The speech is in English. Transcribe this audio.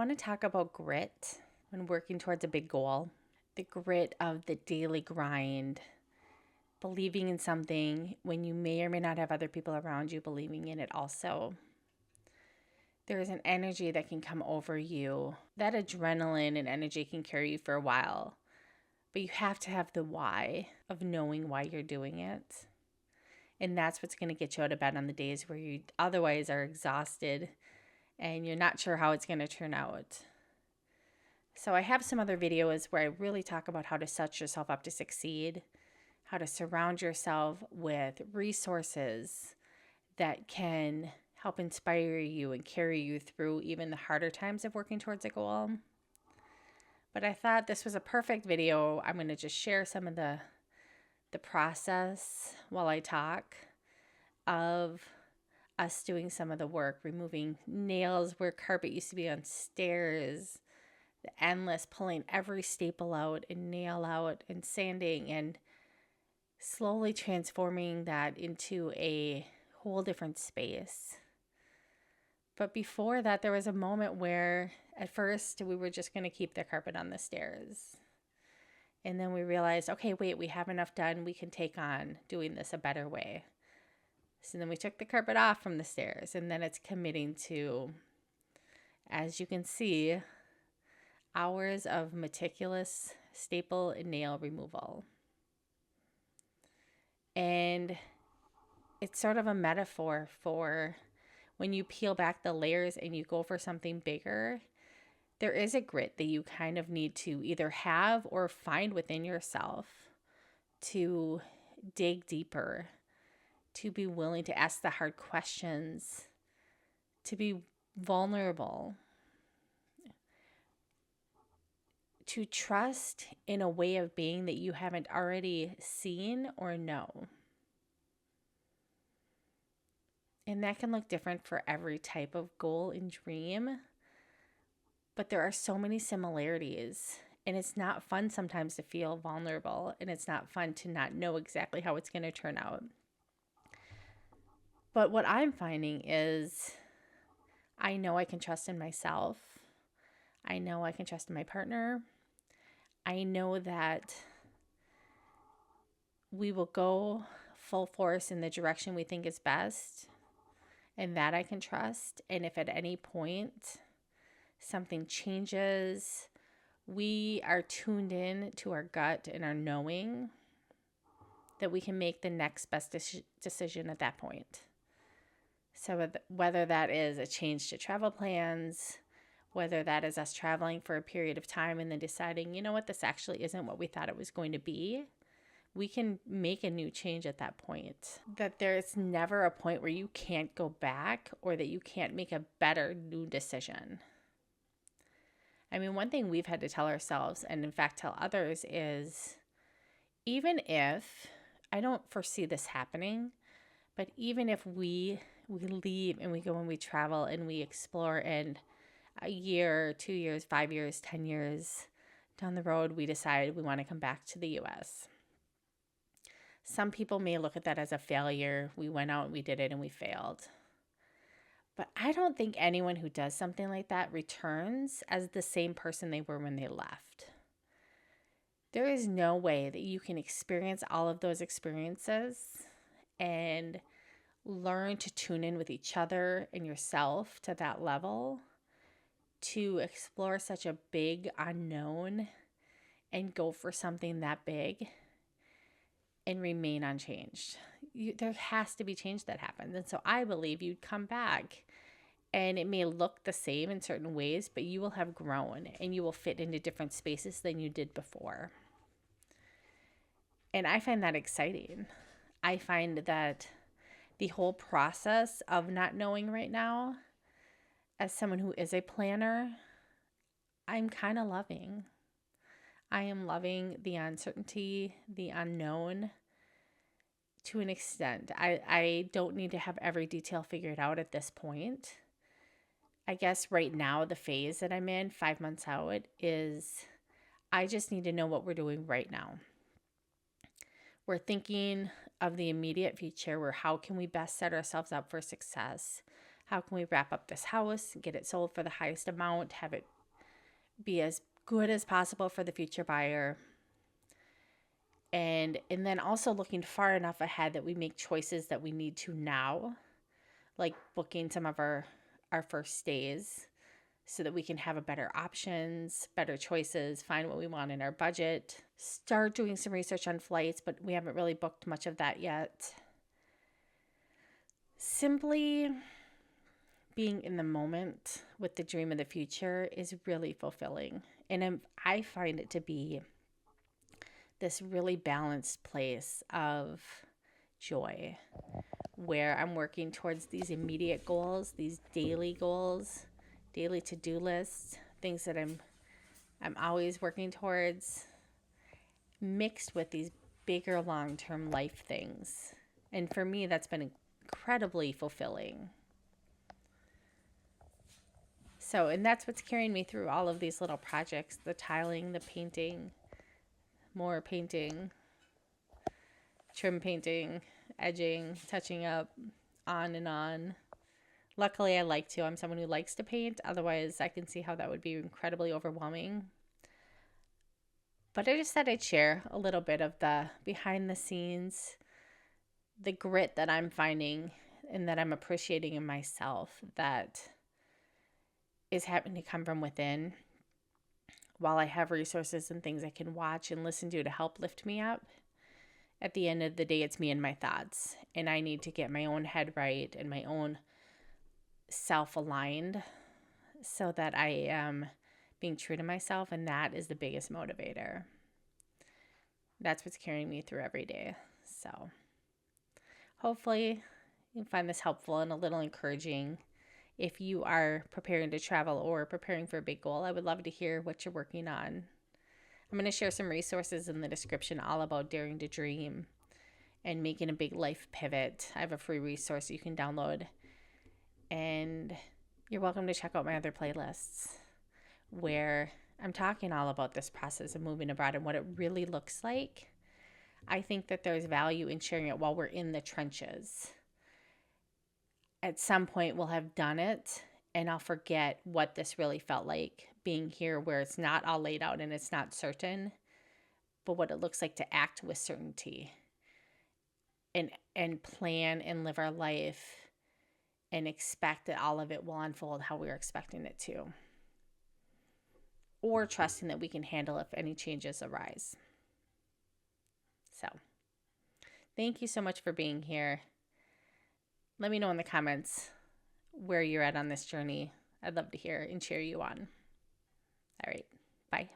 want to talk about grit when working towards a big goal. The grit of the daily grind, believing in something when you may or may not have other people around you believing in it also. There is an energy that can come over you. That adrenaline and energy can carry you for a while, but you have to have the why of knowing why you're doing it. And that's what's going to get you out of bed on the days where you otherwise are exhausted and you're not sure how it's going to turn out. So I have some other videos where I really talk about how to set yourself up to succeed, how to surround yourself with resources that can help inspire you and carry you through even the harder times of working towards a goal. But I thought this was a perfect video. I'm going to just share some of the process while I talk of us doing some of the work, removing nails where carpet used to be on stairs, the endless pulling every staple out and nail out and sanding and slowly transforming that into a whole different space. But before that, there was a moment where at first we were just going to keep the carpet on the stairs. And then we realized, okay, wait, we have enough done. We can take on doing this a better way. So then we took the carpet off from the stairs, and then it's committing to, as you can see, hours of meticulous staple and nail removal. And it's sort of a metaphor for when you peel back the layers and you go for something bigger, there is a grit that you kind of need to either have or find within yourself to dig deeper, to be willing to ask the hard questions, to be vulnerable, to trust in a way of being that you haven't already seen or know. And that can look different for every type of goal and dream. But there are so many similarities, and it's not fun sometimes to feel vulnerable, and it's not fun to not know exactly how it's going to turn out. But what I'm finding is I know I can trust in myself. I know I can trust in my partner. I know that we will go full force in the direction we think is best, and that I can trust. And if at any point something changes, we are tuned in to our gut and our knowing that we can make the next best decision at that point. So whether that is a change to travel plans, whether that is us traveling for a period of time and then deciding, you know what, this actually isn't what we thought it was going to be, we can make a new change at that point. That there's never a point where you can't go back or that you can't make a better new decision. I mean, one thing we've had to tell ourselves, and in fact tell others, is even if, I don't foresee this happening, but even if we leave and we go and we travel and we explore, and a year, 2 years, 5 years, 10 years down the road, we decide we want to come back to the US. Some people may look at that as a failure. We went out and we did it and we failed. But I don't think anyone who does something like that returns as the same person they were when they left. There is no way that you can experience all of those experiences and learn to tune in with each other and yourself to that level to explore such a big unknown and go for something that big and remain unchanged. There has to be change that happens. And so I believe you'd come back and it may look the same in certain ways, but you will have grown and you will fit into different spaces than you did before. And I find that exciting. I find that the whole process of not knowing right now, as someone who is a planner, I'm kind of loving. I am loving the uncertainty, the unknown to an extent. I don't need to have every detail figured out at this point. I guess right now the phase that I'm in, 5 months out, is I just need to know what we're doing right now. We're thinking of the immediate future, where how can we best set ourselves up for success? How can we wrap up this house, get it sold for the highest amount, have it be as good as possible for the future buyer? And then also looking far enough ahead that we make choices that we need to now, like booking some of our first stays so that we can have a better options, better choices, find what we want in our budget. Start doing some research on flights, but we haven't really booked much of that yet. Simply being in the moment with the dream of the future is really fulfilling. And I find it to be this really balanced place of joy where I'm working towards these immediate goals, these daily goals, daily to-do lists, things that I'm always working towards, mixed with these bigger long-term life things. And for me, that's been incredibly fulfilling. So, and that's what's carrying me through all of these little projects, the tiling, the painting, more painting, trim painting, edging, touching up, on and on. Luckily, I like to. I'm someone who likes to paint. Otherwise, I can see how that would be incredibly overwhelming. But I just thought I'd share a little bit of the behind the scenes, the grit that I'm finding and that I'm appreciating in myself that is having to come from within. While I have resources and things I can watch and listen to help lift me up, at the end of the day, it's me and my thoughts. And I need to get my own head right and my own self-aligned so that I am being true to myself. And that is the biggest motivator. That's what's carrying me through every day. So hopefully you find this helpful and a little encouraging. If you are preparing to travel or preparing for a big goal, I would love to hear what you're working on. I'm going to share some resources in the description all about daring to dream and making a big life pivot. I have a free resource you can download. And you're welcome to check out my other playlists where I'm talking all about this process of moving abroad and what it really looks like. I think that there's value in sharing it while we're in the trenches. At some point we'll have done it and I'll forget what this really felt like being here where it's not all laid out and it's not certain, but what it looks like to act with certainty and plan and live our life and expect that all of it will unfold how we're expecting it to. Or trusting that we can handle if any changes arise. So, thank you so much for being here. Let me know in the comments where you're at on this journey. I'd love to hear and cheer you on. All right. Bye.